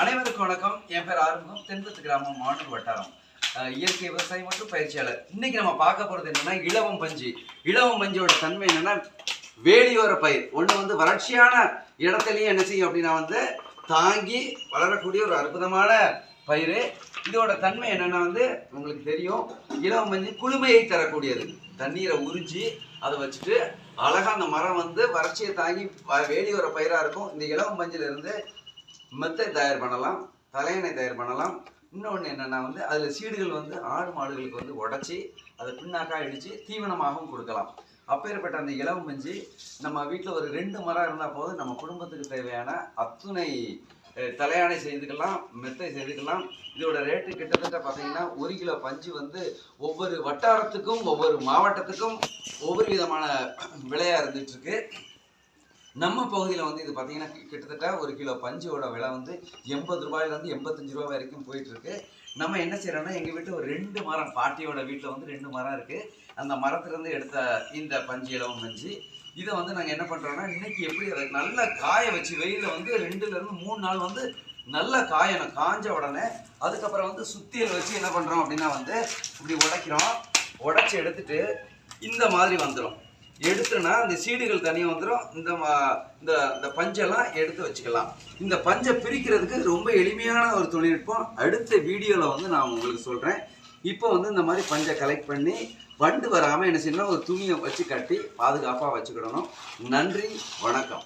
அனைவருக்கும் வணக்கம். என் பேர் ஆறுமுகம். தென்பத்து கிராமம், மானூர் வட்டாரம், இயற்கை விவசாயி மற்றும் பயிற்சியாளர். இன்னைக்கு நம்ம பார்க்க போறது என்னன்னா இலவம் பஞ்சு. இலவம் பஞ்சோட தன்மை என்னன்னா வேலியோர பயிர். ஒன்று வறட்சியான இடத்துலையும் என்ன செய்யும் அப்படின்னா தாங்கி வளரக்கூடிய ஒரு அற்புதமான பயிர். இதோட தன்மை என்னன்னா உங்களுக்கு தெரியும், இலவம் பஞ்சு குளுமையை தரக்கூடியது. தண்ணீரை உறிஞ்சி அதை வச்சுட்டு அழகா அந்த மரம் வறட்சியை தாங்கி வேலியோர பயிராக இருக்கும். இந்த இலவம் பஞ்சில இருந்து மெத்தை தயார் பண்ணலாம், தலையணை தயார் பண்ணலாம். இன்னொன்று என்னென்னா அதில் சீடுகள் ஆடு மாடுகளுக்கு உடச்சி அதை பின்னாக்காக இடித்து தீவனமாகவும் கொடுக்கலாம். அப்பேற்பட்ட அந்த இலவம் பஞ்சு நம்ம வீட்டில் ஒரு 2 மரம் இருந்தால் போதும், நம்ம குடும்பத்துக்கு தேவையான அத்துணை தலையாணை செய்துக்கலாம், மெத்தை செய்துக்கலாம். இதோட ரேட்டு கிட்டத்தட்ட பார்த்தீங்கன்னா 1 கிலோ பஞ்சு ஒவ்வொரு வட்டாரத்துக்கும் ஒவ்வொரு மாவட்டத்துக்கும் ஒவ்வொரு விதமான விலையாக இருந்துகிட்ருக்கு. நம்ம பகுதியில் இது பார்த்தீங்கன்னா கிட்டத்தட்ட 1 கிலோ பஞ்சோட விலை 80 ரூபாயிலேருந்து 85 ரூபா வரைக்கும் போயிட்டுருக்கு. நம்ம என்ன செய்கிறோன்னா, எங்கள் வீட்டில் ஒரு 2 மரம், பாட்டியோட வீட்டில் 2 மரம் இருக்குது. அந்த மரத்துலேருந்து எடுத்த இந்த பஞ்சு இலவம் பஞ்சு இதை நாங்கள் என்ன பண்ணுறோன்னா, இன்றைக்கி எப்படி அதை நல்லா காய வச்சு வெயிலில் 2லேருந்து 3 நாள் நல்லா காயணும். காஞ்ச உடனே அதுக்கப்புறம் சுத்தியல் வச்சு என்ன பண்ணுறோம் அப்படின்னா இப்படி உடைக்கிறோம். உடைச்சி எடுத்துட்டு இந்த மாதிரி வந்துடும். எடுத்துனா இந்த சீடுகள் தனியாக வந்துடும். இந்த பஞ்செல்லாம் எடுத்து வச்சுக்கலாம். இந்த பஞ்சை பிரிக்கிறதுக்கு ரொம்ப எளிமையான ஒரு தொழில்நுட்பம் அடுத்த வீடியோவில் நான் உங்களுக்கு சொல்கிறேன். இப்போ இந்த மாதிரி பஞ்சை கலெக்ட் பண்ணி வண்டு வராமல் என்ன செய்யணும், ஒரு துணியை வச்சு கட்டி பாதுகாப்பாக வச்சுக்கிடணும். நன்றி, வணக்கம்.